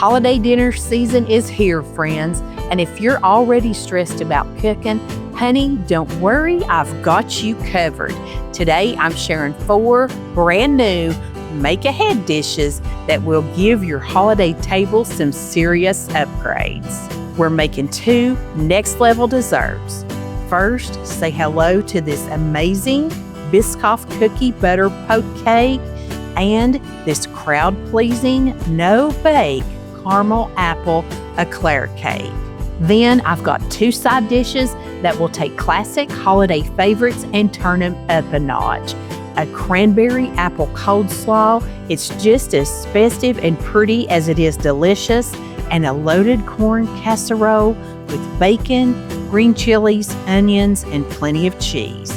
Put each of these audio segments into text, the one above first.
Holiday dinner season is here, friends, and if you're already stressed about cooking, honey, don't worry, I've got you covered. Today, I'm sharing 4 brand new make-ahead dishes that will give your holiday table some serious upgrades. We're making 2 next-level desserts. First, say hello to this amazing Biscoff Cookie-Butter Poke Cake and this crowd-pleasing, no-bake Caramel Apple Éclair Cake. Then I've got 2 side dishes that will take classic holiday favorites and turn them up a notch. A Cranberry-Apple Coleslaw, it's just as festive and pretty as it is delicious, and a loaded Corn Casserole with bacon, green chilies, onions, and plenty of cheese.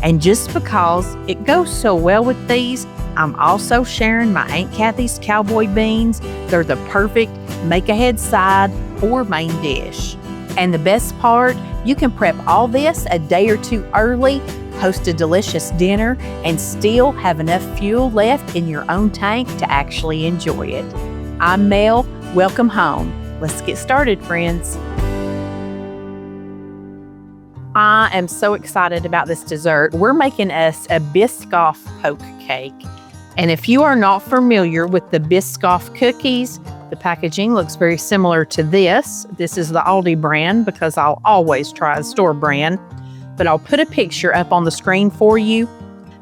And just because it goes so well with these, I'm also sharing my Aunt Cathy's Cowboy Beans. They're the perfect make-ahead side or main dish. And the best part, you can prep all this a day or 2 early, host a delicious dinner, and still have enough fuel left in your own tank to actually enjoy it. I'm Mel. Welcome home. Let's get started, friends. I am so excited about this dessert. We're making us a Biscoff Poke Cake. And if you are not familiar with the Biscoff cookies, the packaging looks very similar to this. This is the Aldi brand because I'll always try a store brand, but I'll put a picture up on the screen for you.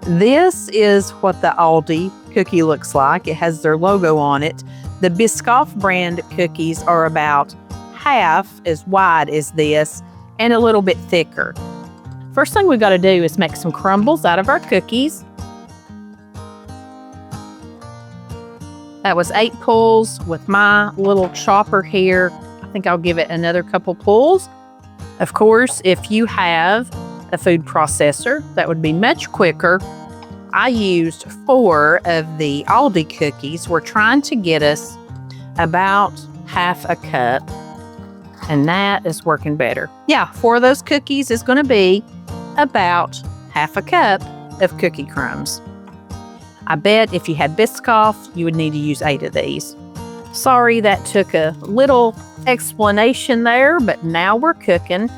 This is what the Aldi cookie looks like. It has their logo on it. The Biscoff brand cookies are about half as wide as this and a little bit thicker. First thing we've got to do is make some crumbles out of our cookies. That was 8 pulls with my little chopper here. I think I'll give it another couple pulls. Of course, if you have a food processor, that would be much quicker. I used 4 of the Aldi cookies. We're trying to get us about half a cup, and that is working better. Yeah, 4 of those cookies is going to be about half a cup of cookie crumbs. I bet if you had Biscoff, you would need to use 8 of these. Sorry, that took a little explanation there, but now we're cooking.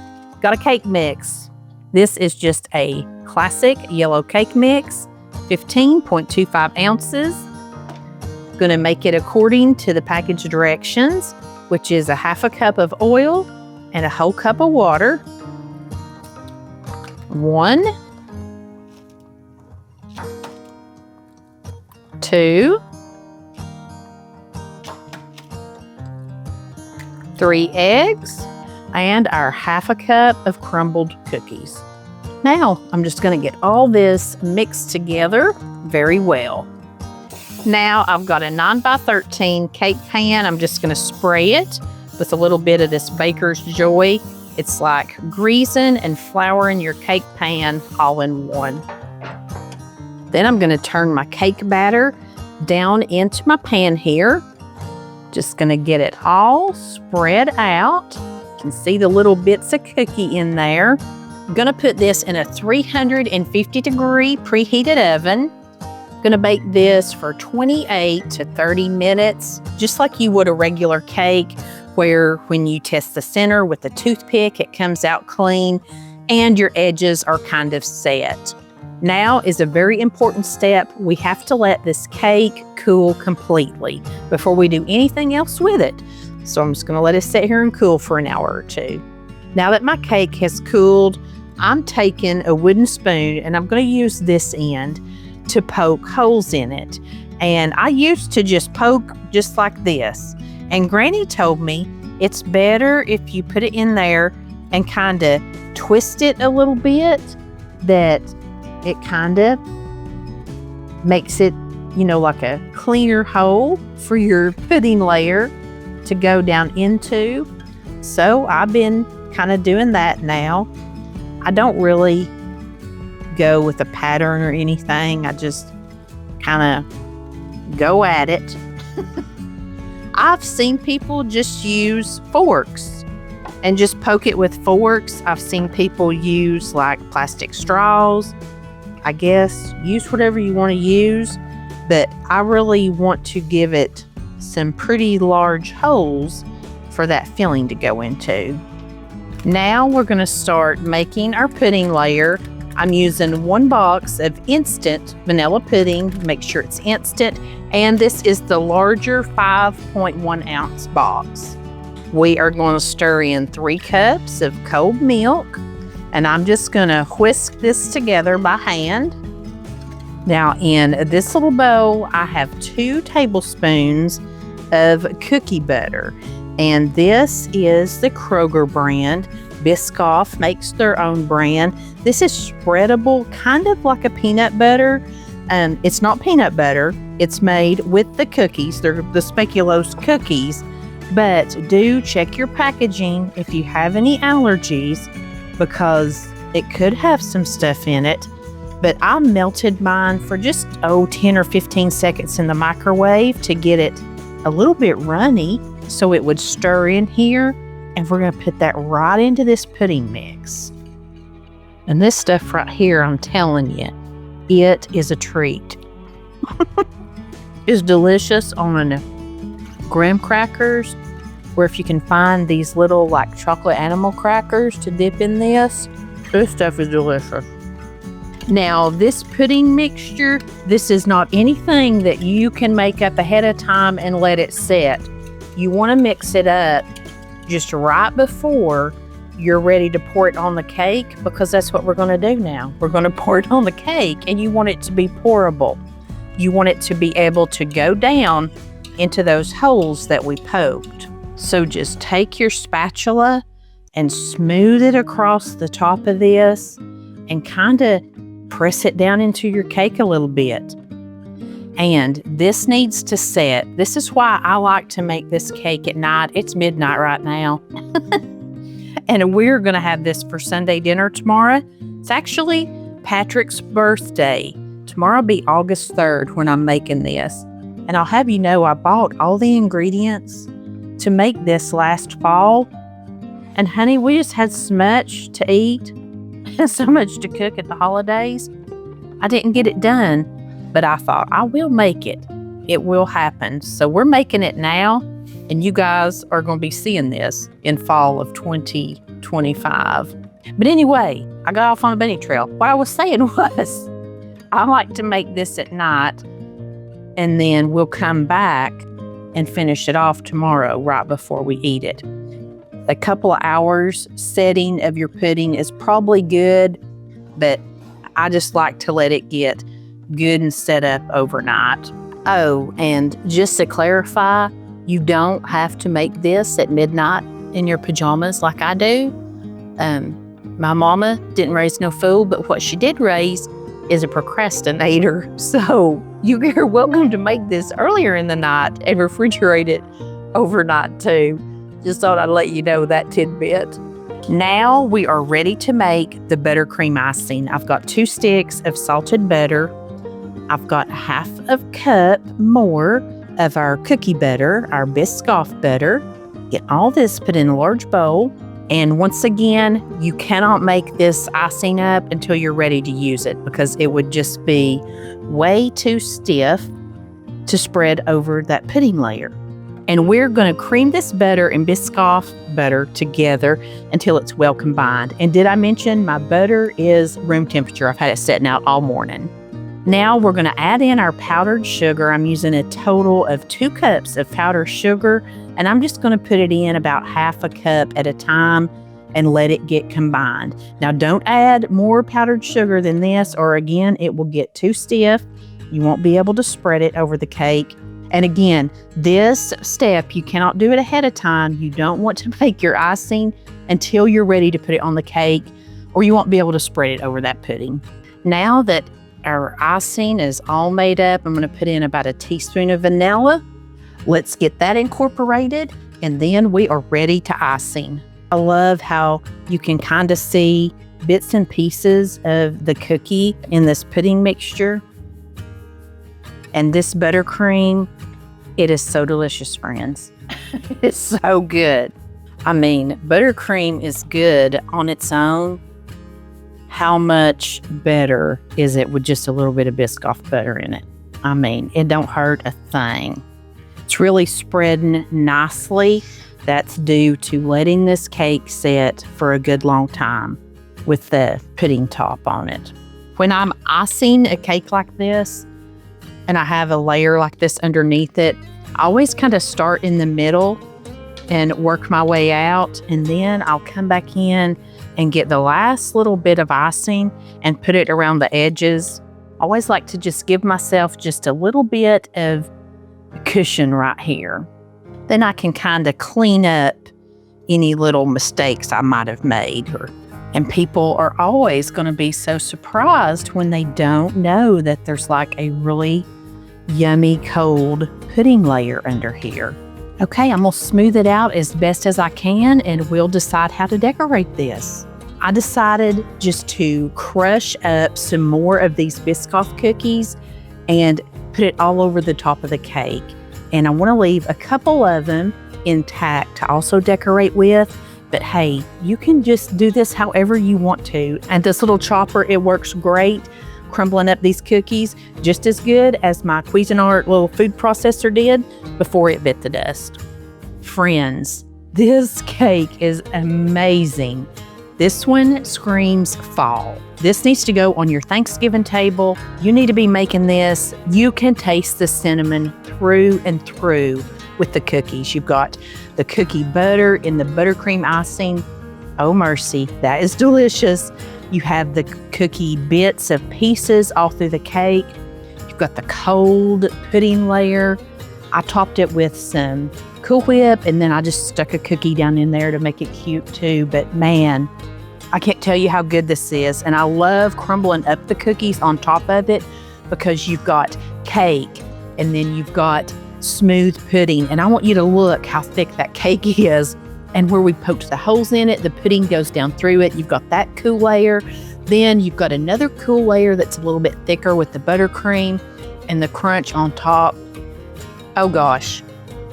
Got a cake mix. This is just a classic yellow cake mix, 15.25 ounces. Gonna make it according to the package directions, which is a half a cup of oil and a whole cup of water. 1, 2, 3 eggs, and our half a cup of crumbled cookies. Now, I'm just going to get all this mixed together very well. Now, I've got a 9x13 cake pan. I'm just going to spray it with a little bit of this Baker's Joy. It's like greasing and flouring your cake pan all in one. Then I'm going to turn my cake batter down into my pan here. Just going to get it all spread out. You can see the little bits of cookie in there. I'm going to put this in a 350-degree preheated oven. Going to bake this for 28 to 30 minutes, just like you would a regular cake, where when you test the center with a toothpick, it comes out clean and your edges are kind of set. Now is a very important step. We have to let this cake cool completely before we do anything else with it. So I'm just going to let it sit here and cool for an hour or 2. Now that my cake has cooled, I'm taking a wooden spoon and I'm going to use this end to poke holes in it. And I used to just poke just like this. And Granny told me it's better if you put it in there and kind of twist it a little bit, that it kind of makes it, you know, like a cleaner hole for your pudding layer to go down into. So I've been kind of doing that now. I don't really go with a pattern or anything. I just kind of go at it. I've seen people just use forks and just poke it with forks. I've seen people use like plastic straws. I guess use whatever you want to use, but I really want to give it some pretty large holes for that filling to go into. Now we're going to start making our pudding layer. I'm using 1 box of instant vanilla pudding. Make sure it's instant. And this is the larger 5.1 ounce box. We are going to stir in 3 cups of cold milk. And I'm just going to whisk this together by hand. Now in this little bowl, I have 2 tablespoons of cookie butter. And this is the Kroger brand. Biscoff makes their own brand. This is spreadable, kind of like a peanut butter. It's not peanut butter. It's made with the cookies. They're the speculoos cookies. But do check your packaging if you have any allergies, because it could have some stuff in it. But I melted mine for just 10 or 15 seconds in the microwave to get it a little bit runny so it would stir in here. And we're going to put that right into this pudding mix. And this stuff right here, I'm telling you, it is a treat. It's delicious on graham crackers, or if you can find these little like chocolate animal crackers to dip in this stuff is delicious. Now this pudding mixture, this is not anything that you can make up ahead of time and let it set. You want to mix it up just right before you're ready to pour it on the cake, because that's what we're going to do now. We're going to pour it on the cake, and you want it to be pourable. You want it to be able to go down into those holes that we poked. So just take your spatula and smooth it across the top of this and kind of press it down into your cake a little bit. And this needs to set. This is why I like to make this cake at night. It's midnight right now. And we're going to have this for Sunday dinner tomorrow. It's actually Patrick's birthday. Tomorrow will be August 3rd when I'm making this. And I'll have you know, I bought all the ingredients to make this last fall. And honey, we just had so much to eat and so much to cook at the holidays. I didn't get it done, but I thought I will make it. It will happen. So we're making it now, and you guys are going to be seeing this in fall of 2025. But anyway, I got off on a bunny trail. What I was saying was, I like to make this at night, and then we'll come back and finish it off tomorrow right before we eat it. A couple of hours setting of your pudding is probably good, but I just like to let it get good and set up overnight. Oh, and just to clarify, you don't have to make this at midnight in your pajamas like I do. My mama didn't raise no fool, but what she did raise is a procrastinator. So you're welcome to make this earlier in the night and refrigerate it overnight too. Just thought I'd let you know that tidbit. Now we are ready to make the buttercream icing. I've got 2 sticks of salted butter. I've got half of a cup more of our cookie butter, our Biscoff butter. Get all this put in a large bowl. And once again, you cannot make this icing up until you're ready to use it, because it would just be way too stiff to spread over that pudding layer. And we're going to cream this butter and Biscoff butter together until it's well combined. And did I mention my butter is room temperature? I've had it setting out all morning. Now we're going to add in our powdered sugar. I'm using a total of 2 cups of powdered sugar, and I'm just going to put it in about half a cup at a time and let it get combined. Now don't add more powdered sugar than this, or again, it will get too stiff. You won't be able to spread it over the cake. And again, this step, you cannot do it ahead of time. You don't want to make your icing until you're ready to put it on the cake, or you won't be able to spread it over that pudding. Now that our icing is all made up, I'm going to put in about a teaspoon of vanilla. Let's get that incorporated, and then we are ready to icing. I love how you can kind of see bits and pieces of the cookie in this pudding mixture. And this buttercream, it is so delicious, friends. It's so good. I mean, buttercream is good on its own. How much better is it with just a little bit of Biscoff butter in it? I mean, it don't hurt a thing. It's really spreading nicely. That's due to letting this cake sit for a good long time with the pudding top on it. When I'm icing a cake like this and I have a layer like this underneath it, I always kind of start in the middle and work my way out, and then I'll come back in and get the last little bit of icing and put it around the edges. I always like to just give myself just a little bit of cushion right here. Then I can kind of clean up any little mistakes I might have made. And people are always going to be so surprised when they don't know that there's like a really yummy cold pudding layer under here. Okay, I'm going to smooth it out as best as I can, and we'll decide how to decorate this. I decided just to crush up some more of these Biscoff cookies and put it all over the top of the cake. And I want to leave a couple of them intact to also decorate with. But hey, you can just do this however you want to. And this little chopper, it works great crumbling up these cookies just as good as my Cuisinart little food processor did before it bit the dust. Friends, this cake is amazing. This one screams fall. This needs to go on your Thanksgiving table. You need to be making this. You can taste the cinnamon through and through with the cookies. You've got the cookie butter in the buttercream icing. Oh mercy, that is delicious. You have the cookie bits of pieces all through the cake. You've got the cold pudding layer. I topped it with some Cool Whip, and then I just stuck a cookie down in there to make it cute too. But man, I can't tell you how good this is. And I love crumbling up the cookies on top of it because you've got cake and then you've got smooth pudding. And I want you to look how thick that cake is. And where we poked the holes in it, the pudding goes down through it. You've got that cool layer. Then you've got another cool layer that's a little bit thicker with the buttercream and the crunch on top. Oh gosh,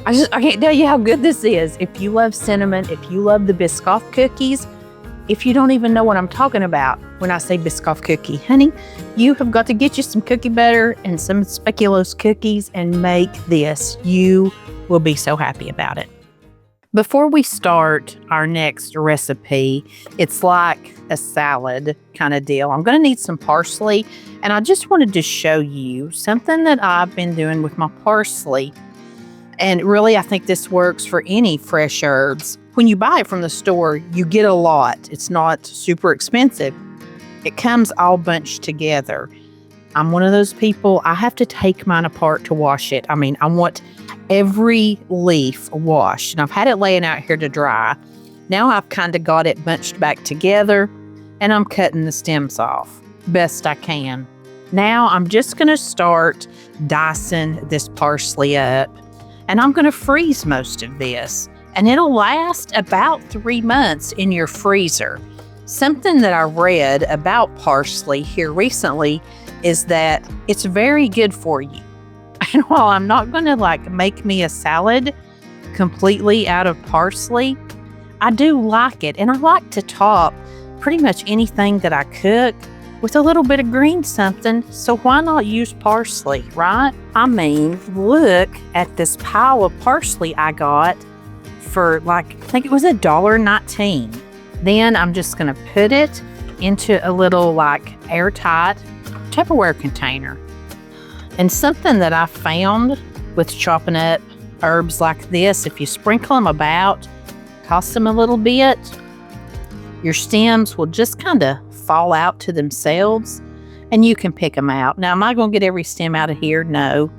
I can't tell you how good this is. If you love cinnamon, if you love the Biscoff cookies, if you don't even know what I'm talking about when I say Biscoff cookie, honey, you have got to get you some cookie butter and some speculoos cookies and make this. You will be so happy about it. Before we start our next recipe, it's like a salad kind of deal. I'm going to need some parsley, and I just wanted to show you something that I've been doing with my parsley. And really, I think this works for any fresh herbs. When you buy it from the store, you get a lot. It's not super expensive. It comes all bunched together. I'm one of those people, I have to take mine apart to wash it. I mean, I want every leaf washed, and I've had it laying out here to dry. Now I've kind of got it bunched back together, and I'm cutting the stems off best I can. Now I'm just going to start dicing this parsley up, and I'm going to freeze most of this, and it'll last about 3 months in your freezer. Something that I read about parsley here recently is that it's very good for you. And while I'm not going to make me a salad completely out of parsley, I do like it. And I like to top pretty much anything that I cook with a little bit of green something. So why not use parsley, right? I mean, look at this pile of parsley I got for I think it was $1.19. Then I'm just going to put it into a little airtight Tupperware container. And something that I found with chopping up herbs like this, if you sprinkle them about, toss them a little bit, your stems will just kind of fall out to themselves and you can pick them out. Now, am I going to get every stem out of here? No.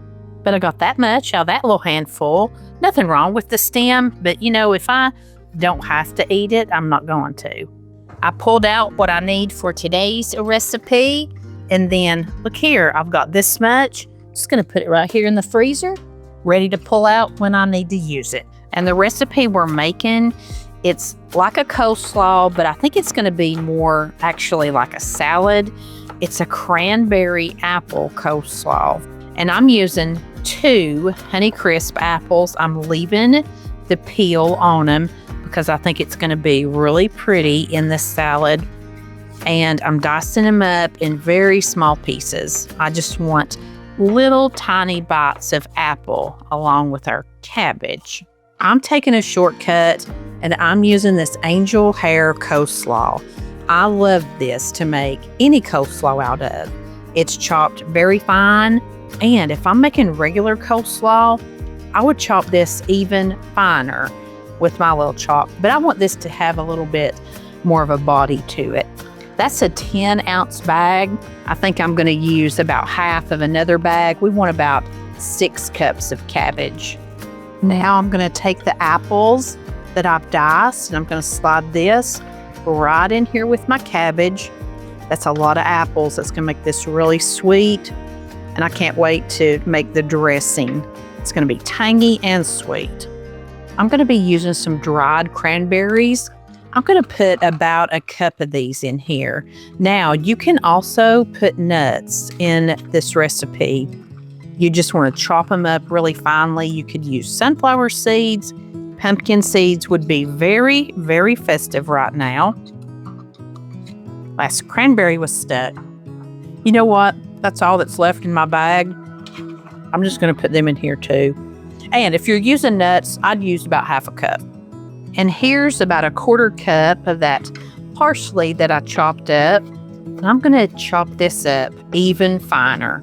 But I got that much out of that little handful. Nothing wrong with the stem, but if I don't have to eat it, I'm not going to. I pulled out what I need for today's recipe. And then, look here, I've got this much. Just going to put it right here in the freezer, ready to pull out when I need to use it. And the recipe we're making, it's like a coleslaw, but I think it's going to be more actually like a salad. It's a cranberry-apple coleslaw. And I'm using 2 Honeycrisp apples. I'm leaving the peel on them because I think it's going to be really pretty in the salad. And I'm dicing them up in very small pieces. I just want little tiny bites of apple along with our cabbage. I'm taking a shortcut and I'm using this angel hair coleslaw. I love this to make any coleslaw out of. It's chopped very fine, and if I'm making regular coleslaw, I would chop this even finer with my little chop, but I want this to have a little bit more of a body to it. That's a 10-ounce bag. I think I'm gonna use about half of another bag. We want about 6 cups of cabbage. Now I'm gonna take the apples that I've diced and I'm gonna slide this right in here with my cabbage. That's a lot of apples. That's gonna make this really sweet. And I can't wait to make the dressing. It's gonna be tangy and sweet. I'm gonna be using some dried cranberries. I'm gonna put about a cup of these in here. Now, you can also put nuts in this recipe. You just wanna chop them up really finely. You could use sunflower seeds. Pumpkin seeds would be very, very festive right now. Last cranberry was stuck. You know what? That's all that's left in my bag. I'm just gonna put them in here too. And if you're using nuts, I'd use about half a cup. And here's about a 1/4 cup of that parsley that I chopped up. And I'm gonna chop this up even finer.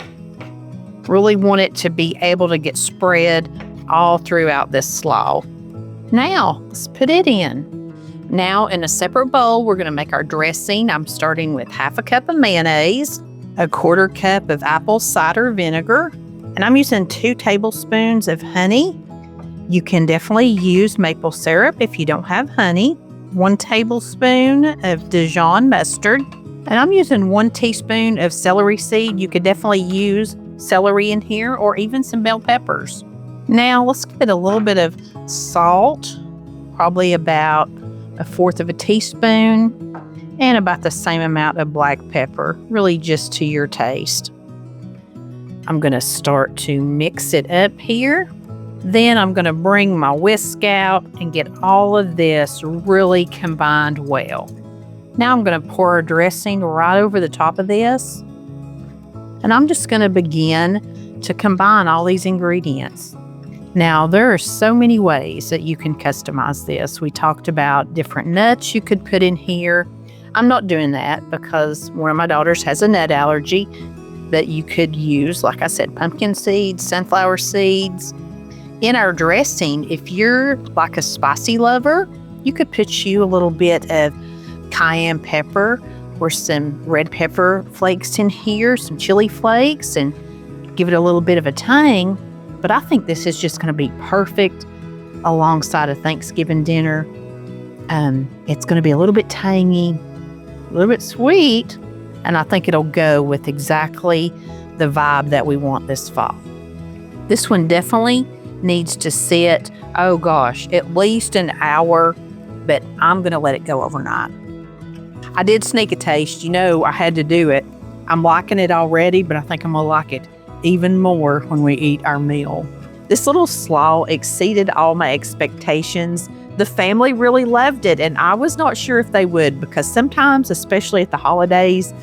Really want it to be able to get spread all throughout this slaw. Now, let's put it in. Now, in a separate bowl, we're gonna make our dressing. I'm starting with half a cup of mayonnaise, a 1/4 cup of apple cider vinegar, and I'm using 2 tablespoons of honey. You can definitely use maple syrup if you don't have honey, 1 tablespoon of Dijon mustard, and I'm using 1 teaspoon of celery seed. You could definitely use celery in here or even some bell peppers. Now let's give it a little bit of salt, probably about 1/4 of a teaspoon, and about the same amount of black pepper, really just to your taste. I'm gonna start to mix it up here. Then I'm gonna bring my whisk out and get all of this really combined well. Now I'm gonna pour our dressing right over the top of this. And I'm just gonna begin to combine all these ingredients. Now, there are so many ways that you can customize this. We talked about different nuts you could put in here. I'm not doing that because one of my daughters has a nut allergy, but you could use, like I said, pumpkin seeds, sunflower seeds. In our dressing, if you're like a spicy lover, you could put you a little bit of cayenne pepper or some red pepper flakes in here, some chili flakes, and give it a little bit of a tang. But I think this is just going to be perfect alongside a Thanksgiving dinner. It's going to be a little bit tangy, a little bit sweet, and I think it'll go with exactly the vibe that we want this fall. This one definitely needs to sit, oh gosh, at least an hour, but I'm going to let it go overnight. I did sneak a taste. You know, I had to do it. I'm liking it already, but I think I'm going to like it even more when we eat our meal. This little slaw exceeded all my expectations. The family really loved it, and I was not sure if they would because sometimes, especially at the holidays,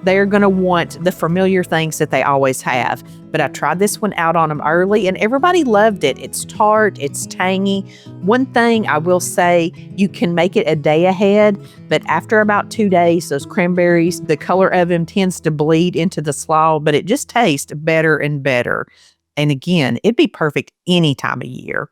they're going to want the familiar things that they always have. But I tried this one out on them early, and everybody loved it. It's tart, it's tangy. One thing I will say, you can make it a day ahead, but after about 2 days, those cranberries, the color of them tends to bleed into the slaw, but it just tastes better and better. And again, it'd be perfect any time of year.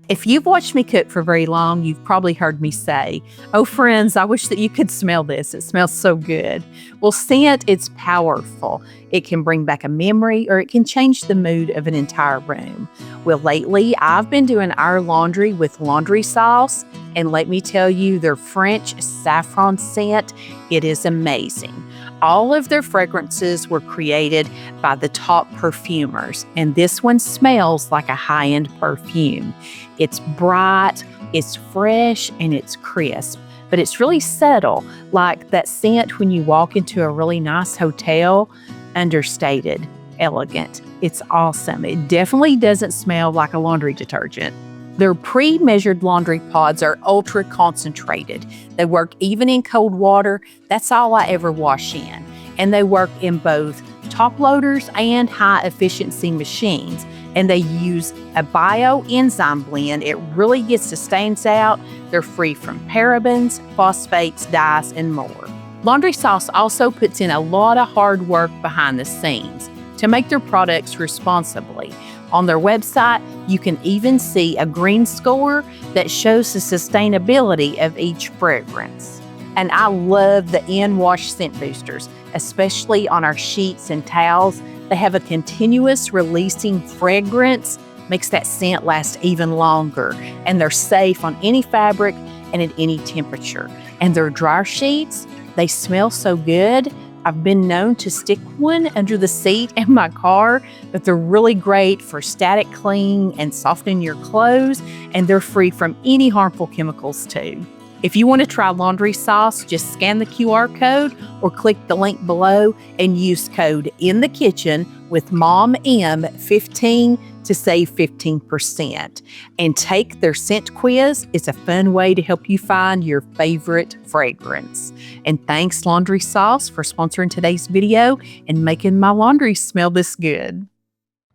If you've watched me cook for very long, you've probably heard me say, oh friends, I wish that you could smell this. It smells so good. Well, scent, it's powerful. It can bring back a memory or it can change the mood of an entire room. Well, lately, I've been doing our laundry with laundry sauce, and let me tell you, their French saffron scent, it is amazing. All of their fragrances were created by the top perfumers, and this one smells like a high-end perfume. It's bright, it's fresh, and it's crisp, but it's really subtle, like that scent when you walk into a really nice hotel, understated, elegant. It's awesome. It definitely doesn't smell like a laundry detergent. Their pre-measured laundry pods are ultra concentrated. They work even in cold water. That's all I ever wash in. And they work in both top loaders and high efficiency machines. And they use a bioenzyme blend. It really gets the stains out. They're free from parabens, phosphates, dyes, and more. Laundry Sauce also puts in a lot of hard work behind the scenes to make their products responsibly. On their website, you can even see a green score that shows the sustainability of each fragrance. And I love the in-wash scent boosters, especially on our sheets and towels. They have a continuous releasing fragrance, makes that scent last even longer. And they're safe on any fabric and at any temperature. And their dryer sheets, they smell so good. I've been known to stick one under the seat in my car, but they're really great for static cleaning and softening your clothes, and they're free from any harmful chemicals too. If you want to try Laundry Sauce, just scan the QR code or click the link below and use code INTHEKITCHEN with MOMM15 to save 15%. And take their scent quiz. It's a fun way to help you find your favorite fragrance. And thanks Laundry Sauce for sponsoring today's video and making my laundry smell this good.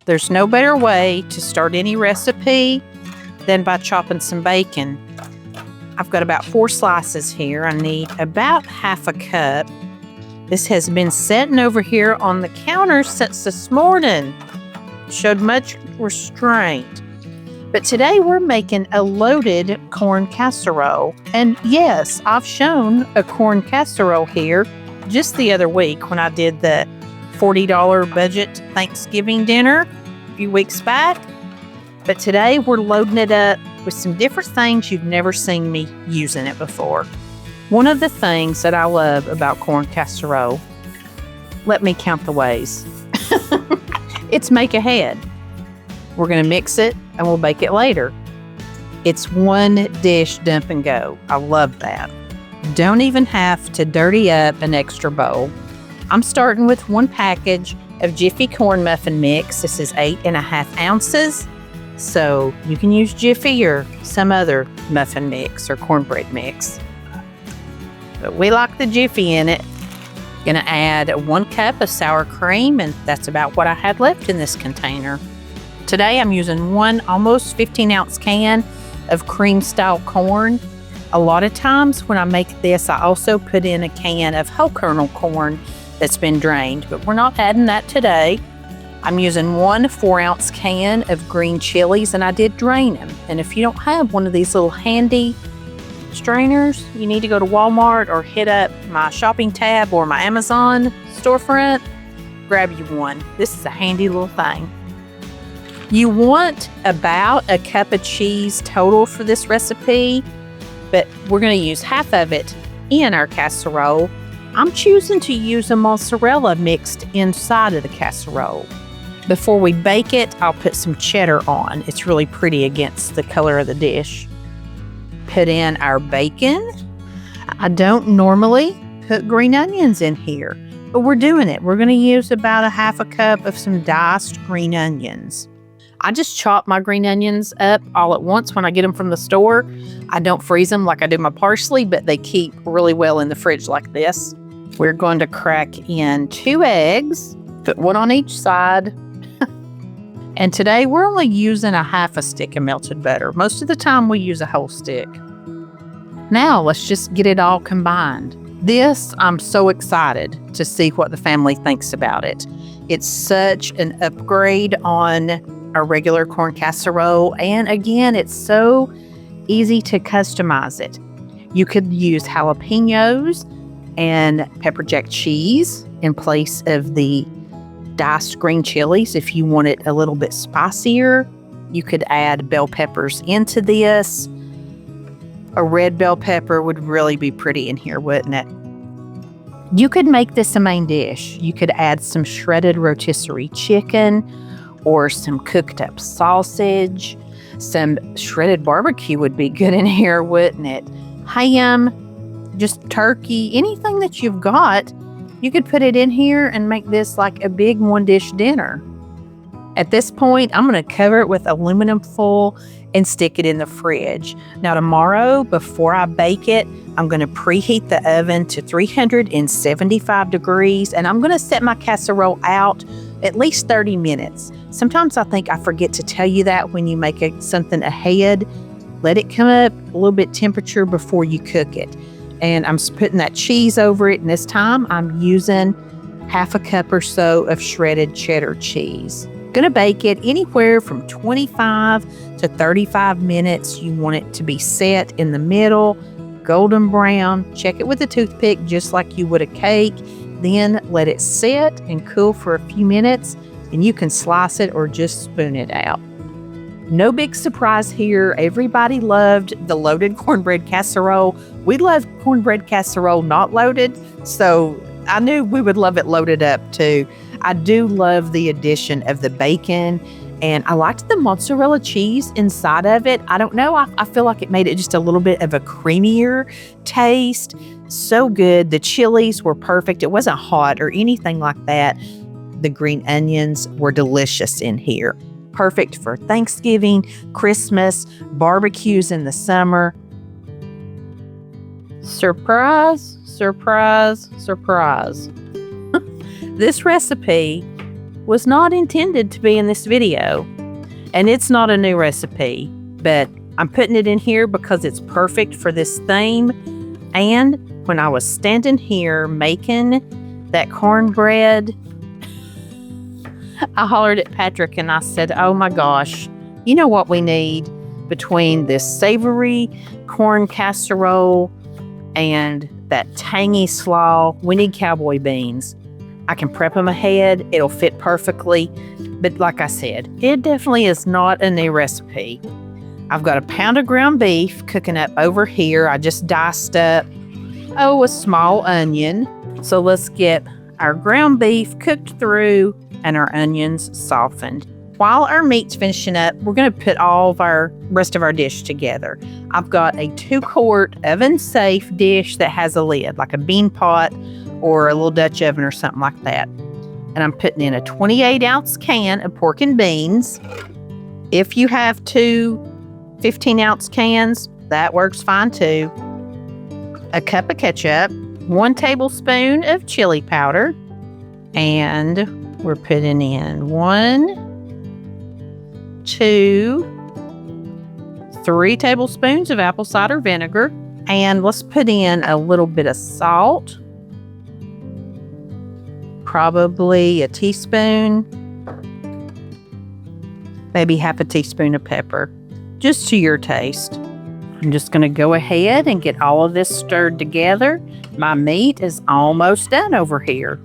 There's no better way to start any recipe than by chopping some bacon. I've got about 4 slices here. I need about half a cup. This has been sitting over here on the counter since this morning. Showed much restraint. But today we're making a loaded corn casserole. And yes, I've shown a corn casserole here just the other week when I did the $40 budget Thanksgiving dinner a few weeks back. But today we're loading it up with some different things you've never seen me using it before. One of the things that I love about corn casserole, let me count the ways. It's make ahead. We're going to mix it and we'll bake it later. It's one dish dump and go. I love that. Don't even have to dirty up an extra bowl. I'm starting with 1 package of Jiffy corn muffin mix. This is 8.5 ounces. So you can use Jiffy or some other muffin mix or cornbread mix. But we like the Jiffy in it. Gonna add 1 cup of sour cream, and that's about what I had left in this container. Today I'm using 1 almost 15-ounce can of cream-style corn. A lot of times when I make this, I also put in a can of whole kernel corn that's been drained, but we're not adding that today. I'm using 1 4-ounce can of green chilies, and I did drain them. And if you don't have one of these little handy strainers, you need to go to Walmart or hit up my shopping tab or my Amazon storefront. Grab you one. This is a handy little thing. You want about a cup of cheese total for this recipe, but we're going to use half of it in our casserole. I'm choosing to use a mozzarella mixed inside of the casserole. Before we bake it, I'll put some cheddar on. It's really pretty against the color of the dish. Put in our bacon. I don't normally put green onions in here, but we're doing it. We're going to use about a half a cup of some diced green onions. I just chop my green onions up all at once when I get them from the store. I don't freeze them like I do my parsley, but they keep really well in the fridge like this. We're going to crack in 2 eggs, put 1 on each side. And today we're only using a half a stick of melted butter. Most of the time we use a whole stick. Now let's just get it all combined. This, I'm so excited to see what the family thinks about it. It's such an upgrade on a regular corn casserole. And again, it's so easy to customize it. You could use jalapenos and pepper jack cheese in place of the diced green chilies. If you want it a little bit spicier, you could add bell peppers into this. A red bell pepper would really be pretty in here, wouldn't it? You could make this a main dish. You could add some shredded rotisserie chicken or some cooked up sausage. Some shredded barbecue would be good in here, wouldn't it? Ham, just turkey, anything that you've got. You could put it in here and make this like a big 1-dish dinner. At this point, I'm going to cover it with aluminum foil and stick it in the fridge. Now tomorrow, before I bake it, I'm going to preheat the oven to 375 degrees, and I'm going to set my casserole out at least 30 minutes. Sometimes I think I forget to tell you that when you make something ahead. Let it come up a little bit temperature before you cook it. And I'm putting that cheese over it, and this time I'm using half a cup or so of shredded cheddar cheese. Gonna bake it anywhere from 25 to 35 minutes. You want it to be set in the middle, golden brown. Check it with a toothpick just like you would a cake. Then let it set and cool for a few minutes, and you can slice it or just spoon it out. No big surprise here. Everybody loved the loaded cornbread casserole. We love cornbread casserole not loaded, so I knew we would love it loaded up too. I do love the addition of the bacon, and I liked the mozzarella cheese inside of it. I don't know, I feel like it made it just a little bit of a creamier taste. So good. The chilies were perfect. It wasn't hot or anything like that. The green onions were delicious in here. Perfect for Thanksgiving, Christmas, barbecues in the summer. Surprise, surprise, surprise. This recipe was not intended to be in this video, and it's not a new recipe, but I'm putting it in here because it's perfect for this theme. And when I was standing here making that cornbread, I hollered at Patrick and I said, oh my gosh, you know what we need between this savory corn casserole and that tangy slaw? We need cowboy beans. I can prep them ahead. It'll fit perfectly. But like I said, it definitely is not a new recipe. I've got a pound of ground beef cooking up over here. I just diced up, a small onion. So let's get our ground beef cooked through and our onions softened. While our meat's finishing up, we're going to put all of our rest of our dish together. I've got a 2-quart oven-safe dish that has a lid, like a bean pot or a little Dutch oven or something like that. And I'm putting in a 28-ounce can of pork and beans. If you have 2 15-ounce cans, that works fine too. A cup of ketchup, 1 tablespoon of chili powder, and we're putting in 1, 2, 3 tablespoons of apple cider vinegar, and let's put in a little bit of salt, probably a teaspoon, maybe half a teaspoon of pepper, just to your taste. I'm just going to go ahead and get all of this stirred together. My meat is almost done over here.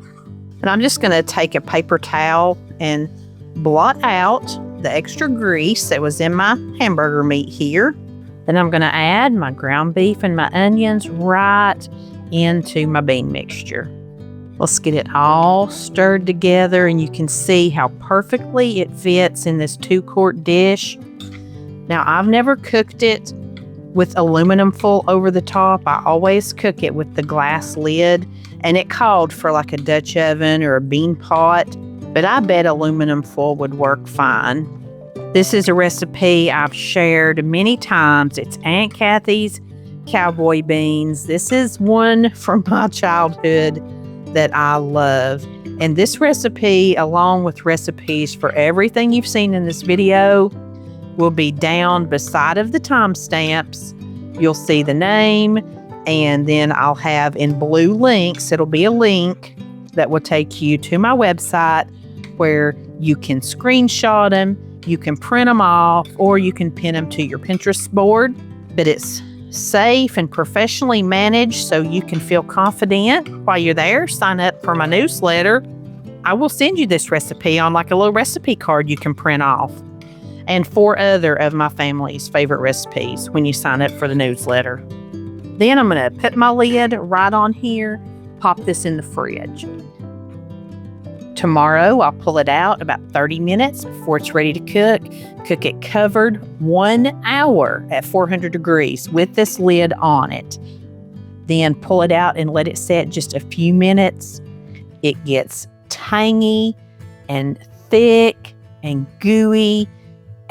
And I'm just going to take a paper towel and blot out the extra grease that was in my hamburger meat here. Then I'm going to add my ground beef and my onions right into my bean mixture. Let's get it all stirred together, and you can see how perfectly it fits in this 2-quart dish. Now, I've never cooked it with aluminum foil over the top. I always cook it with the glass lid, and it called for like a Dutch oven or a bean pot, but I bet aluminum foil would work fine. This is a recipe I've shared many times. It's Aunt Cathy's Cowboy Beans. This is one from my childhood that I love. And this recipe, along with recipes for everything you've seen in this video, will be down beside of the timestamps. You'll see the name, and then I'll have in blue links, it'll be a link that will take you to my website where you can screenshot them, you can print them off, or you can pin them to your Pinterest board. But it's safe and professionally managed, so you can feel confident while you're there. Sign up for my newsletter. I will send you this recipe on like a little recipe card you can print off, and 4 other of my family's favorite recipes when you sign up for the newsletter. Then I'm going to put my lid right on here, pop this in the fridge. Tomorrow, I'll pull it out about 30 minutes before it's ready to cook. Cook it covered 1 hour at 400 degrees with this lid on it. Then pull it out and let it set just a few minutes. It gets tangy and thick and gooey,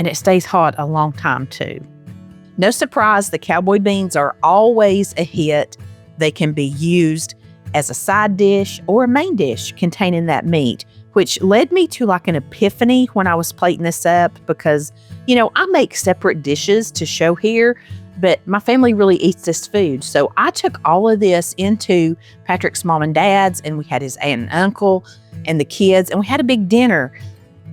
and it stays hot a long time too. No surprise, the Cowboy Beans are always a hit. They can be used as a side dish or a main dish containing that meat, which led me to like an epiphany when I was plating this up because, I make separate dishes to show here, but my family really eats this food. So I took all of this into Patrick's mom and dad's, and we had his aunt and uncle and the kids, and we had a big dinner.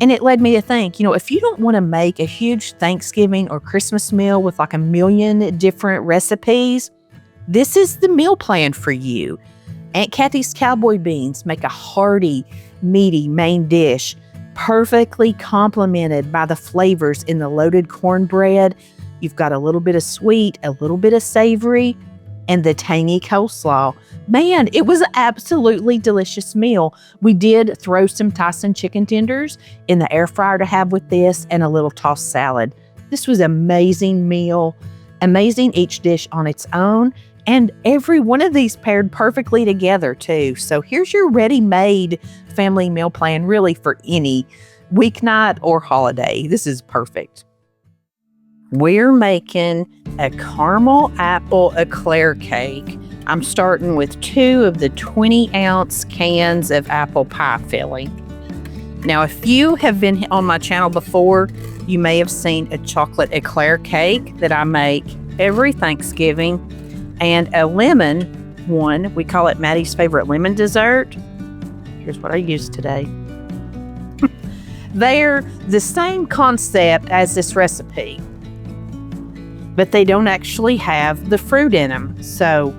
And it led me to think, if you don't want to make a huge Thanksgiving or Christmas meal with like a million different recipes, this is the meal plan for you. Aunt Cathy's Cowboy Beans make a hearty, meaty main dish, perfectly complemented by the flavors in the loaded cornbread. You've got a little bit of sweet, a little bit of savory, and the tangy coleslaw. Man, it was an absolutely delicious meal. We did throw some Tyson chicken tenders in the air fryer to have with this and a little tossed salad. This was an amazing meal, amazing each dish on its own. And every one of these paired perfectly together too. So here's your ready-made family meal plan really for any weeknight or holiday. This is perfect. We're making a Caramel Apple Éclair Cake. I'm starting with 2 of the 20-ounce cans of apple pie filling. Now, if you have been on my channel before, you may have seen a chocolate Eclair cake that I make every Thanksgiving, and a lemon one. We call it Maddie's favorite lemon dessert. Here's what I used today. They're the same concept as this recipe, but they don't actually have the fruit in them, so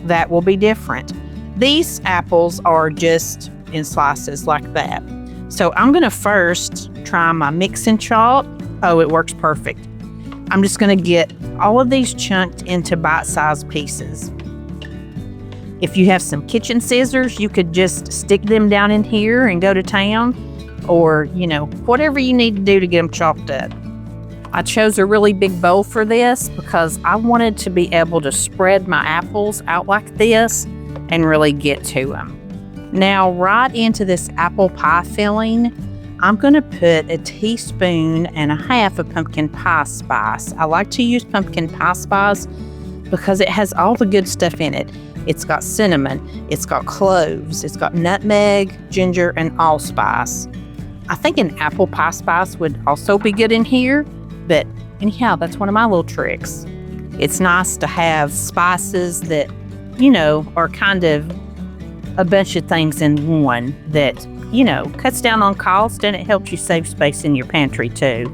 that will be different. These apples are just in slices like that. So I'm going to first try my mix and chop. Oh, it works perfect. I'm just going to get all of these chunked into bite-sized pieces. If you have some kitchen scissors, you could just stick them down in here and go to town, or, whatever you need to do to get them chopped up. I chose a really big bowl for this because I wanted to be able to spread my apples out like this and really get to them. Now, right into this apple pie filling, I'm going to put a teaspoon and a half of pumpkin pie spice. I like to use pumpkin pie spice because it has all the good stuff in it. It's got cinnamon, it's got cloves, it's got nutmeg, ginger, and allspice. I think an apple pie spice would also be good in here, but anyhow, that's one of my little tricks. It's nice to have spices that, are kind of a bunch of things in one that, cuts down on cost, and it helps you save space in your pantry too.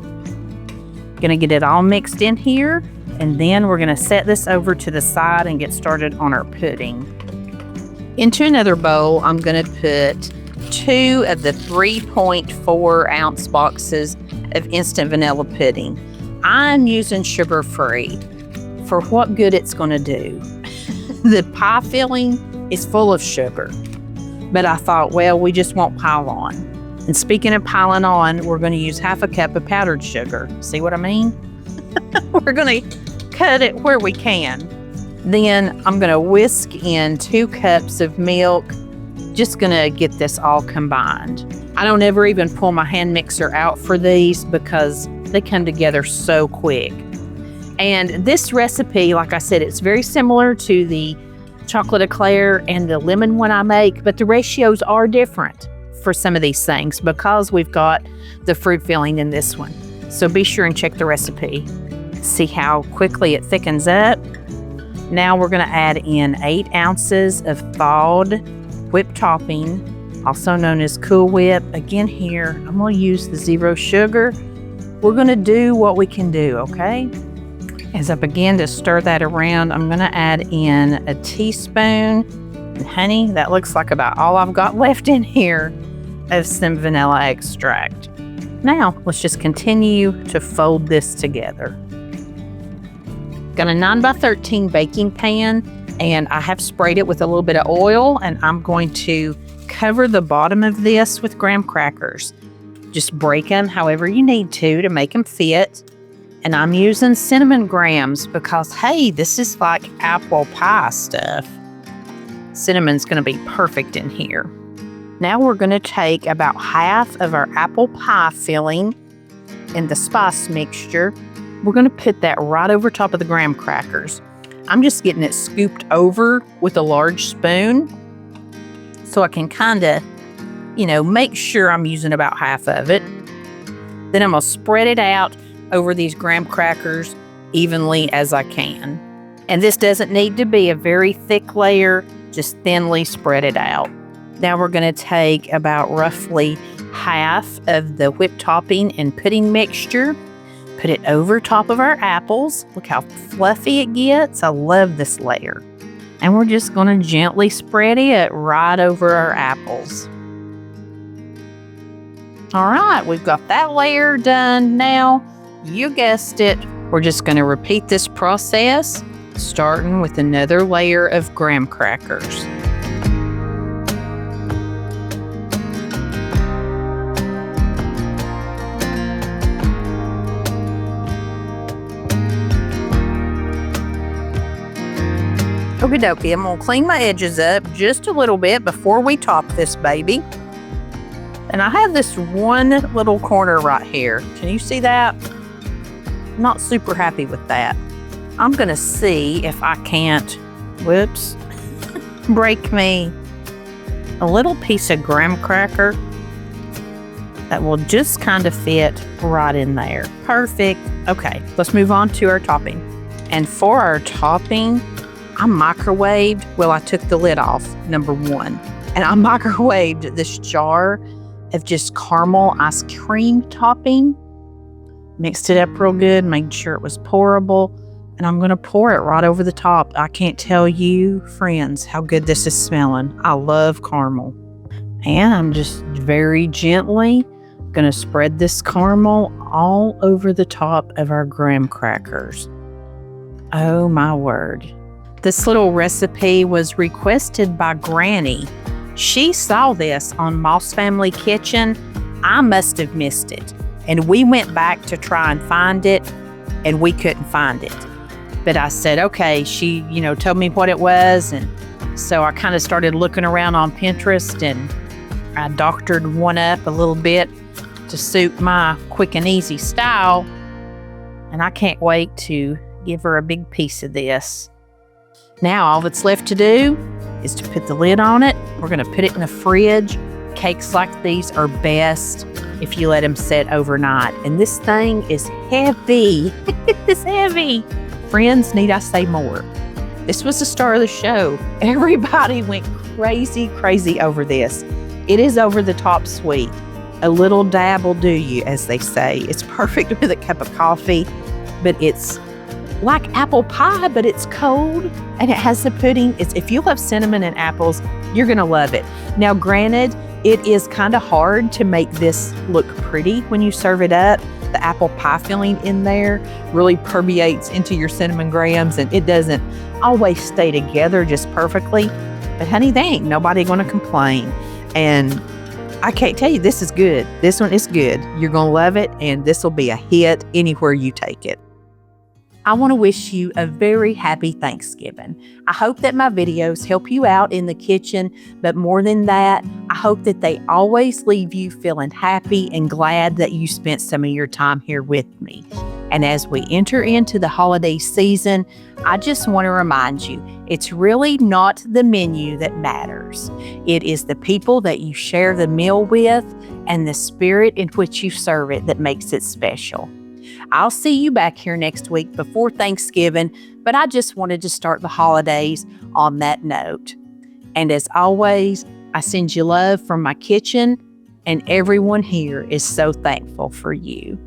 Gonna get it all mixed in here, and then we're gonna set this over to the side and get started on our pudding. Into another bowl, I'm gonna put 2 of the 3.4 ounce boxes of instant vanilla pudding. I'm using sugar-free. For what good it's gonna do. The pie filling is full of sugar. But I thought, well, we just won't pile on. And speaking of piling on, we're going to use half a cup of powdered sugar. See what I mean? We're going to cut it where we can. Then I'm going to whisk in 2 cups of milk. Just going to get this all combined. I don't ever even pull my hand mixer out for these because they come together so quick. And this recipe, like I said, it's very similar to the chocolate eclair and the lemon one I make, but the ratios are different for some of these things because we've got the fruit filling in this one. So be sure and check the recipe. See how quickly it thickens up. Now we're going to add in 8 ounces of thawed whipped topping, also known as Cool Whip. Again here, I'm going to use the 0 sugar. We're going to do what we can do, okay? As I begin to stir that around, I'm going to add in a teaspoon, and honey, that looks like about all I've got left in here, of some vanilla extract. Now, let's just continue to fold this together. Got a 9x13 baking pan, and I have sprayed it with a little bit of oil, and I'm going to cover the bottom of this with graham crackers. Just break them however you need to make them fit. And I'm using cinnamon grams because, hey, this is like apple pie stuff. Cinnamon's going to be perfect in here. Now we're going to take about half of our apple pie filling, and the spice mixture, we're going to put that right over top of the graham crackers. I'm just getting it scooped over with a large spoon so I can kind of, make sure I'm using about half of it. Then I'm going to spread it out over these graham crackers evenly as I can. And this doesn't need to be a very thick layer, just thinly spread it out. Now we're going to take about roughly half of the whipped topping and pudding mixture, put it over top of our apples. Look how fluffy it gets. I love this layer. And we're just going to gently spread it right over our apples. All right, we've got that layer done. Now, you guessed it, we're just going to repeat this process, starting with another layer of graham crackers. Okie dokie, I'm gonna clean my edges up just a little bit before we top this baby. And I have this one little corner right here. Can you see that? Not super happy with that. I'm gonna see if I can't, break me a little piece of graham cracker that will just kind of fit right in there. Perfect. Okay, let's move on to our topping. And for our topping, I microwaved, I took the lid off, number one. And I microwaved this jar of just caramel ice cream topping. Mixed it up real good, made sure it was pourable. And I'm going to pour it right over the top. I can't tell you, friends, how good this is smelling. I love caramel. And I'm just very gently going to spread this caramel all over the top of our graham crackers. Oh my word. This little recipe was requested by Granny. She saw this on Moss Family Kitchen. I must have missed it. And we went back to try and find it, and we couldn't find it. But I said, okay, she, told me what it was. And so I kind of started looking around on Pinterest, and I doctored one up a little bit to suit my quick and easy style. And I can't wait to give her a big piece of this. Now, all that's left to do is to put the lid on it. We're going to put it in the fridge. Cakes like these are best if you let them sit overnight. And this thing is heavy. It's heavy. Friends, need I say more? This was the star of the show. Everybody went crazy over this. It is over the top sweet. A little dab will do you, as they say. It's perfect with a cup of coffee, but it's like apple pie, but it's cold and it has the pudding. If you love cinnamon and apples, you're gonna love it. Now, granted, it is kind of hard to make this look pretty when you serve it up. The apple pie filling in there really permeates into your cinnamon grahams, and it doesn't always stay together just perfectly. But honey, they ain't nobody gonna complain. And I can't tell you, this is good. This one is good. You're gonna love it, and this will be a hit anywhere you take it. I want to wish you a very happy Thanksgiving. I hope that my videos help you out in the kitchen, but more than that, I hope that they always leave you feeling happy and glad that you spent some of your time here with me. And as we enter into the holiday season, I just want to remind you, it's really not the menu that matters. It is the people that you share the meal with and the spirit in which you serve it that makes it special. I'll see you back here next week before Thanksgiving, but I just wanted to start the holidays on that note. And as always, I send you love from my kitchen, and everyone here is so thankful for you.